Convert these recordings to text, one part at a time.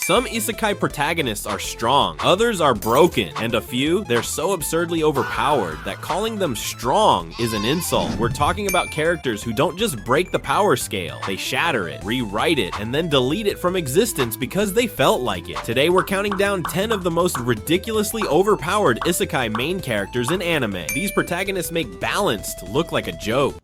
Some isekai protagonists are strong, others are broken, and a few, they're so absurdly overpowered that calling them strong is an insult. We're talking about characters who don't just break the power scale, they shatter it, rewrite it, and then delete it from existence because they felt like it. Today we're counting down 10 of the most ridiculously overpowered isekai main characters in anime. These protagonists make balanced look like a joke.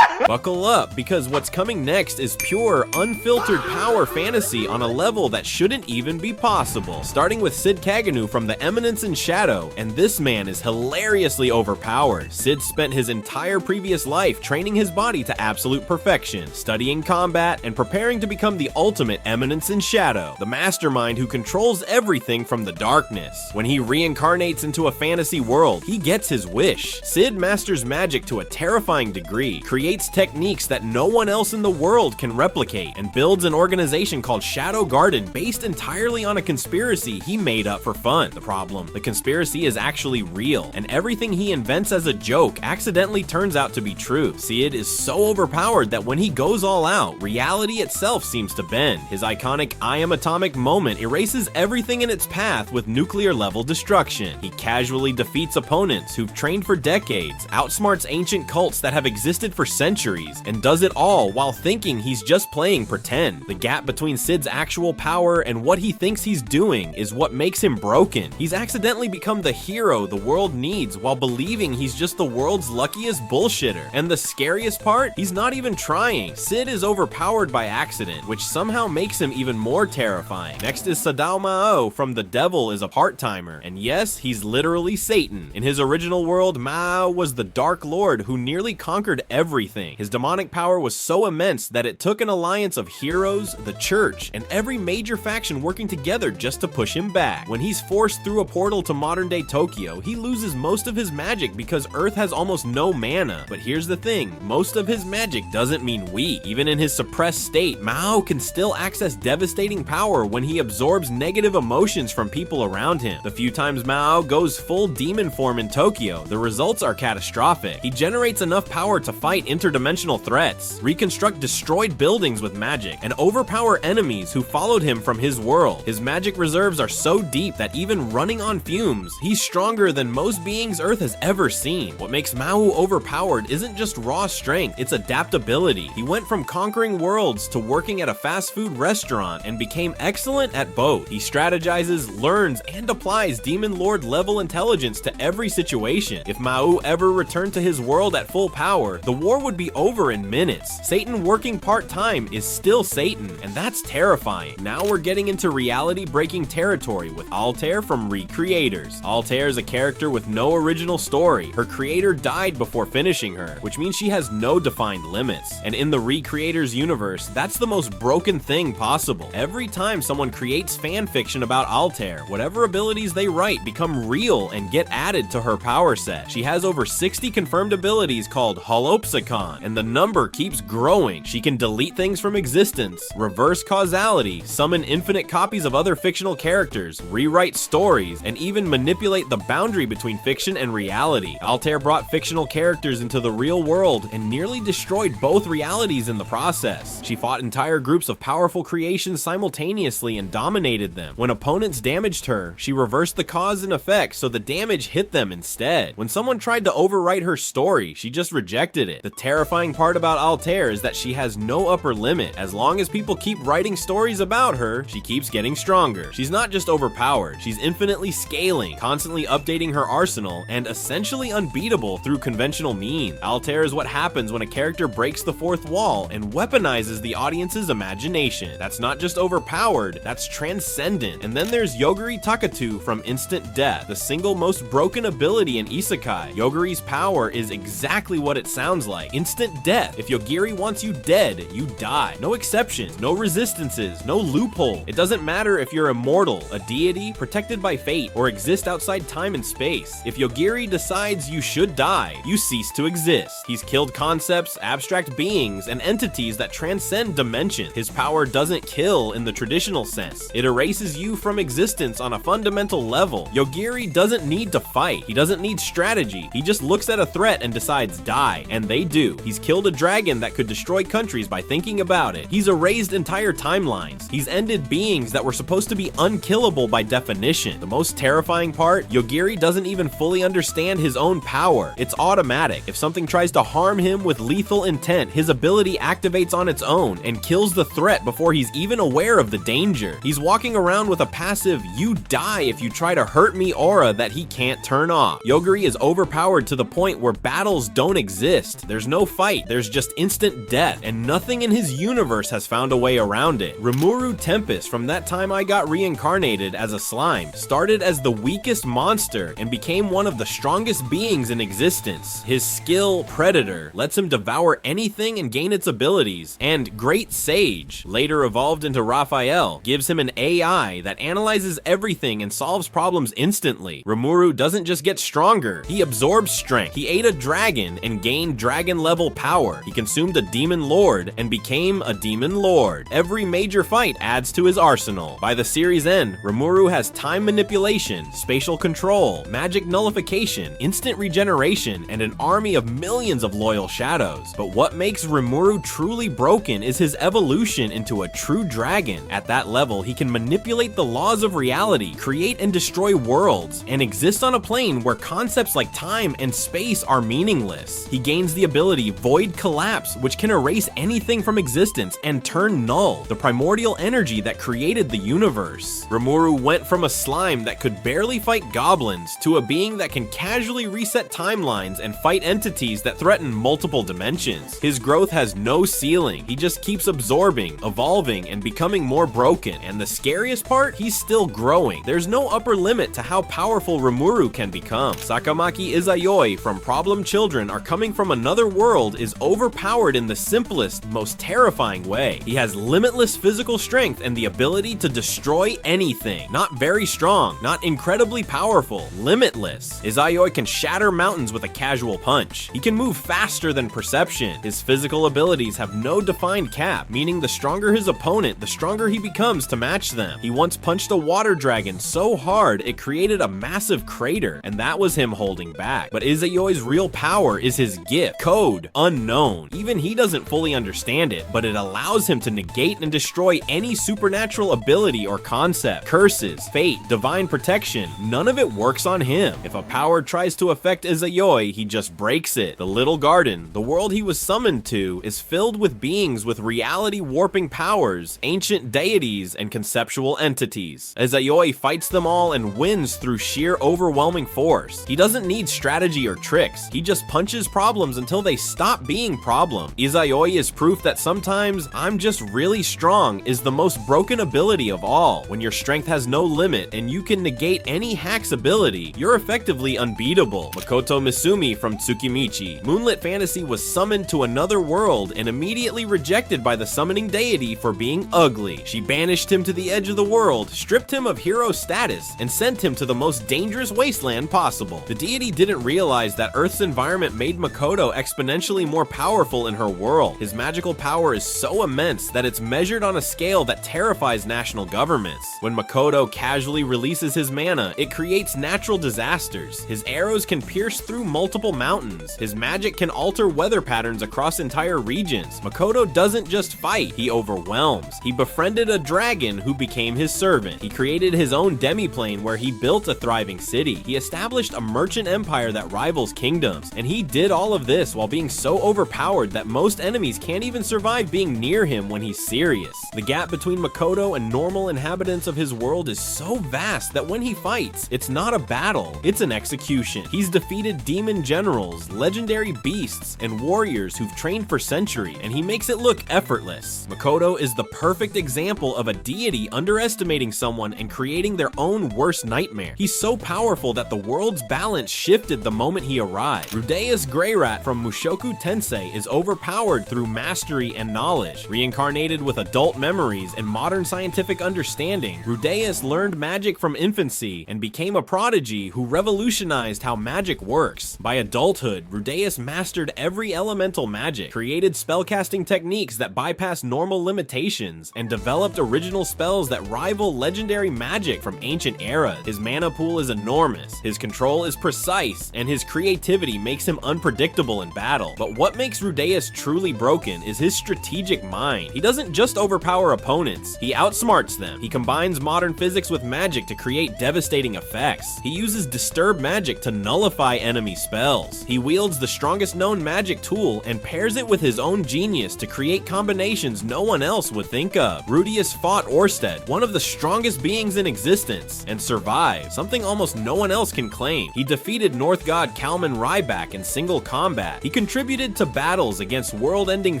Buckle up, because what's coming next is pure, unfiltered power fantasy on a level that shouldn't even be possible. Starting with Cid Kagenou from the Eminence in Shadow, and this man is hilariously overpowered. Cid spent his entire previous life training his body to absolute perfection, studying combat, and preparing to become the ultimate Eminence in Shadow, the mastermind who controls everything from the darkness. When he reincarnates into a fantasy world, he gets his wish. Cid masters magic to a terrifying degree, creates techniques that no one else in the world can replicate, and builds an organization called Shadow Garden based entirely on a conspiracy he made up for fun. The problem, the conspiracy is actually real, and everything he invents as a joke accidentally turns out to be true. Cid is so overpowered that when he goes all out, reality itself seems to bend. His iconic I am atomic moment erases everything in its path with nuclear level destruction. He casually defeats opponents who've trained for decades, outsmarts ancient cults that have existed for centuries, and does it all while thinking he's just playing pretend. The gap between Cid's actual power and what he thinks he's doing is what makes him broken. He's accidentally become the hero the world needs while believing he's just the world's luckiest bullshitter. And the scariest part, he's not even trying. Cid is overpowered by accident, which somehow makes him even more terrifying. Next is Sadal Mao from The Devil is a Part-Timer, and yes, he's literally Satan. In his original world, Mao was the Dark Lord who nearly conquered everything. His demonic power was so immense that it took an alliance of heroes, the church, and every major faction working together just to push him back. When he's forced through a portal to modern-day Tokyo, he loses most of his magic because Earth has almost no mana. But here's the thing, most of his magic doesn't mean weak. Even in his suppressed state, Mao can still access devastating power when he absorbs negative emotions from people around him. The few times Mao goes full demon form in Tokyo, the results are catastrophic. He generates enough power to fight interdimensional threats, reconstruct destroyed buildings with magic, and overpower enemies who followed him from his world. His magic reserves are so deep that even running on fumes, he's stronger than most beings Earth has ever seen. What makes Mao overpowered isn't just raw strength, it's adaptability. He went from conquering worlds to working at a fast food restaurant and became excellent at both. He strategizes, learns, and applies Demon Lord level intelligence to every situation. If Mao ever returned to his world at full power, the war would be over in minutes. Satan working part-time is still Satan, and that's terrifying. Now we're getting into reality-breaking territory with Altair from Recreators. Altair is a character with no original story. Her creator died before finishing her, which means she has no defined limits. And in the Recreators universe, that's the most broken thing possible. Every time someone creates fan fiction about Altair, whatever abilities they write become real and get added to her power set. She has over 60 confirmed abilities called Holopsicon, and the number keeps growing. She can delete things from existence, reverse causality, summon infinite copies of other fictional characters, rewrite stories, and even manipulate the boundary between fiction and reality. Altair brought fictional characters into the real world and nearly destroyed both realities in the process. She fought entire groups of powerful creations simultaneously and dominated them. When opponents damaged her, she reversed the cause and effect so the damage hit them instead. When someone tried to overwrite her story, she just rejected it. The terrifying part about Altair is that she has no upper limit. As long as people keep writing stories about her, she keeps getting stronger. She's not just overpowered, she's infinitely scaling, constantly updating her arsenal, and essentially unbeatable through conventional means. Altair is what happens when a character breaks the fourth wall and weaponizes the audience's imagination. That's not just overpowered, that's transcendent. And then there's Yogiri Takatou from Instant Death, the single most broken ability in Isekai. Yogiri's power is exactly what it sounds like. Instant death. If Yogiri wants you dead, you die. No exceptions, no resistances, no loophole. It doesn't matter if you're immortal, a deity, protected by fate, or exist outside time and space. If Yogiri decides you should die, you cease to exist. He's killed concepts, abstract beings, and entities that transcend dimensions. His power doesn't kill in the traditional sense. It erases you from existence on a fundamental level. Yogiri doesn't need to fight. He doesn't need strategy. He just looks at a threat and decides die, and they do. He's killed a dragon that could destroy countries by thinking about it. He's erased entire timelines. He's ended beings that were supposed to be unkillable by definition. The most terrifying part, Yogiri doesn't even fully understand his own power. It's automatic. If something tries to harm him with lethal intent, his ability activates on its own and kills the threat before he's even aware of the danger. He's walking around with a passive "you die if you try to hurt me" aura that he can't turn off. Yogiri is overpowered to the point where battles don't exist. There's no fight, there's just instant death, and nothing in his universe has found a way around it. Rimuru Tempest from That Time I Got Reincarnated as a slime started as the weakest monster and became one of the strongest beings in existence. His skill, Predator, lets him devour anything and gain its abilities, and Great Sage, later evolved into Raphael, gives him an AI that analyzes everything and solves problems instantly. Rimuru doesn't just get stronger, he absorbs strength. He ate a dragon and gained dragon level power. He consumed a demon lord and became a demon lord. Every major fight adds to his arsenal. By the series end, Rimuru has time manipulation, spatial control, magic nullification, instant regeneration, and an army of millions of loyal shadows. But what makes Rimuru truly broken is his evolution into a true dragon. At that level, he can manipulate the laws of reality, create and destroy worlds, and exist on a plane where concepts like time and space are meaningless. He gains the ability Void Collapse, which can erase anything from existence and turn null, the primordial energy that created the universe. Rimuru went from a slime that could barely fight goblins to a being that can casually reset timelines and fight entities that threaten multiple dimensions. His growth has no ceiling. He just keeps absorbing, evolving, and becoming more broken. And the scariest part, he's still growing. There's no upper limit to how powerful Rimuru can become. Sakamaki Izayoi from Problem Children Are Coming from Another World is overpowered in the simplest, most terrifying way. He has limitless physical strength and the ability to destroy anything. Not very strong, not incredibly powerful, limitless. Izayoi can shatter mountains with a casual punch. He can move faster than perception. His physical abilities have no defined cap, meaning the stronger his opponent, the stronger he becomes to match them. He once punched a water dragon so hard it created a massive crater, and that was him holding back. But Izayoi's real power is his gift, Code Unknown. Even he doesn't fully understand it, but it allows him to negate and destroy any supernatural ability or concept. Curses, fate, divine protection, none of it works on him. If a power tries to affect Izayoi, he just breaks it. The Little Garden, the world he was summoned to, is filled with beings with reality warping powers, ancient deities, and conceptual entities. Izayoi fights them all and wins through sheer overwhelming force. He doesn't need strategy or tricks, he just punches problems until they stop being problems. Izayoi is proof that sometimes "I'm just really strong" is the most broken ability of all. When your strength has no limit and you can negate any hack's ability, you're effectively unbeatable. Makoto Misumi from Tsukimichi. Moonlit Fantasy was summoned to another world and immediately rejected by the summoning deity for being ugly. She banished him to the edge of the world, stripped him of hero status, and sent him to the most dangerous wasteland possible. The deity didn't realize that Earth's environment made Makoto exponentially more powerful in her world. His magical power is so immense that it's measured on a scale that terrifies national governments. When Makoto casually releases his mana, it creates natural disasters. His arrows can pierce through multiple mountains. His magic can alter weather patterns across entire regions. Makoto doesn't just fight, he overwhelms. He befriended a dragon who became his servant. He created his own demiplane where he built a thriving city. He established a merchant empire that rivals kingdoms. And he did all of this while being so overpowered that most enemies can't even survive being near him when he's serious. The gap between Makoto and normal inhabitants of his world is so vast that when he fights, it's not a battle, it's an execution. He's defeated demon generals, legendary beasts, and warriors who've trained for centuries, and he makes it look effortless. Makoto is the perfect example of a deity underestimating someone and creating their own worst nightmare. He's so powerful that the world's balance shifted the moment he arrived. Rudeus Greyrat from Mushoku Tensei is overpowered through mastery and knowledge. Reincarnated with adult memories and modern scientific understanding, Rudeus learned magic from infancy and became a prodigy who revolutionized how magic works. By adulthood, Rudeus mastered every elemental magic, created spellcasting techniques that bypass normal limitations, and developed original spells that rival legendary magic from ancient eras. His mana pool is enormous, his control is precise, and his creativity makes him unpredictable in battle. battle. But what makes Rudeus truly broken is his strategic mind. He doesn't just overpower opponents, he outsmarts them. He combines modern physics with magic to create devastating effects. He uses disturb magic to nullify enemy spells. He wields the strongest known magic tool and pairs it with his own genius to create combinations no one else would think of. Rudeus fought Orsted, one of the strongest beings in existence, and survived, something almost no one else can claim. He defeated North God Kalman Ryback in single combat. He contributed to battles against world-ending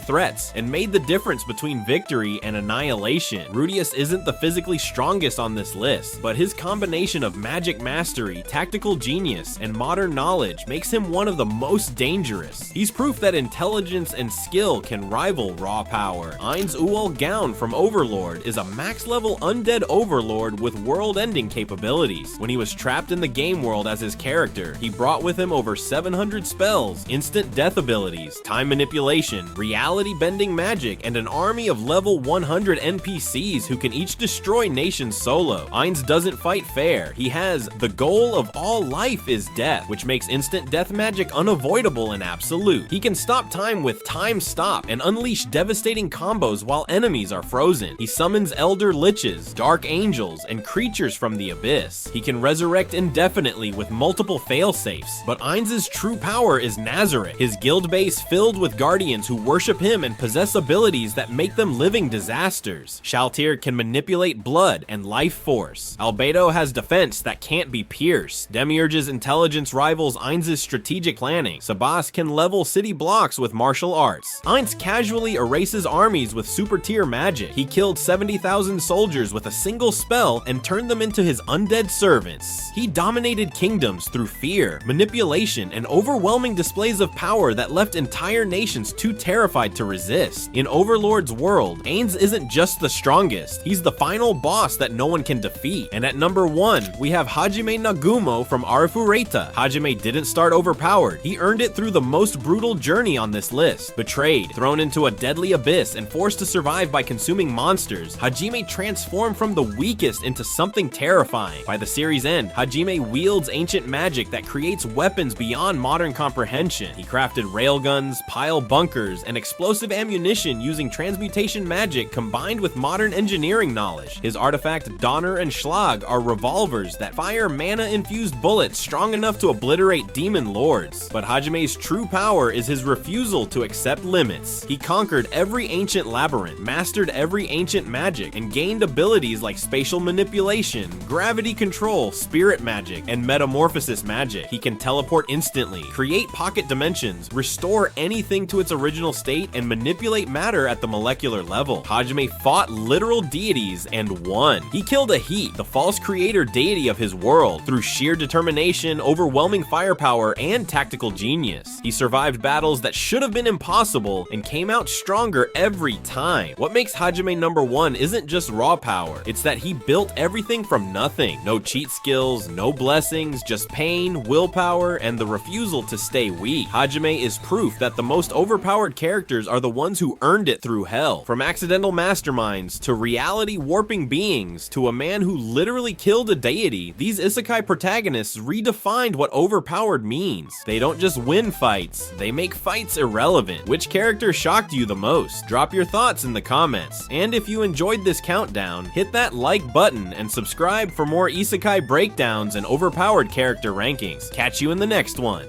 threats and made the difference between victory and annihilation. Rudeus isn't the physically strongest on this list, but his combination of magic mastery, tactical genius, and modern knowledge makes him one of the most dangerous. He's proof that intelligence and skill can rival raw power. Ainz Ooal Gown from Overlord is a max-level undead overlord with world-ending capabilities. When he was trapped in the game world as his character, he brought with him over 700 spells, instant death abilities, time manipulation, reality-bending magic, and an army of level 100 NPCs who can each destroy nations solo. Ainz doesn't fight fair. He has the goal of all life is death, which makes instant death magic unavoidable and absolute. He can stop time with time stop and unleash devastating combos while enemies are frozen. He summons elder liches, dark angels, and creatures from the abyss. He can resurrect indefinitely with multiple failsafes, but Ainz's true power is Nazareth, his guild base filled with guardians who worship him and possess abilities that make them living disasters. Altair can manipulate blood and life force. Albedo has defense that can't be pierced. Demiurge's intelligence rivals Ainz's strategic planning. Sabas can level city blocks with martial arts. Ainz casually erases armies with super tier magic. He killed 70,000 soldiers with a single spell and turned them into his undead servants. He dominated kingdoms through fear, manipulation, and overwhelming displays of power that left entire nations too terrified to resist. In Overlord's world, Ainz isn't just the strongest, he's the final boss that no one can defeat. And at number 1, we have Hajime Nagumo from Arifureta. Hajime didn't start overpowered, he earned it through the most brutal journey on this list. Betrayed, thrown into a deadly abyss, and forced to survive by consuming monsters, Hajime transformed from the weakest into something terrifying. By the series end, Hajime wields ancient magic that creates weapons beyond modern comprehension. He crafted railguns, pile bunkers, and explosive ammunition using transmutation magic combined with modern engineering knowledge. His artifact Donner and Schlag are revolvers that fire mana-infused bullets strong enough to obliterate demon lords. But Hajime's true power is his refusal to accept limits. He conquered every ancient labyrinth, mastered every ancient magic, and gained abilities like spatial manipulation, gravity control, spirit magic, and metamorphosis magic. He can teleport instantly, create pocket dimensions, restore anything to its original state, and manipulate matter at the molecular level. Hajime fought literal deities and won. He killed Ahit, the false creator deity of his world, through sheer determination, overwhelming firepower, and tactical genius. He survived battles that should have been impossible and came out stronger every time. What makes Hajime number 1 isn't just raw power, it's that he built everything from nothing. No cheat skills, no blessings, just pain, willpower, and the refusal to stay weak. Hajime is proof that the most overpowered characters are the ones who earned it through hell. From accidental masterminds to reality warping beings to a man who literally killed a deity, these isekai protagonists redefined what overpowered means. They don't just win fights, they make fights irrelevant. Which character shocked you the most? Drop your thoughts in the comments. And if you enjoyed this countdown, hit that like button and subscribe for more isekai breakdowns and overpowered character rankings. Catch you in the next one.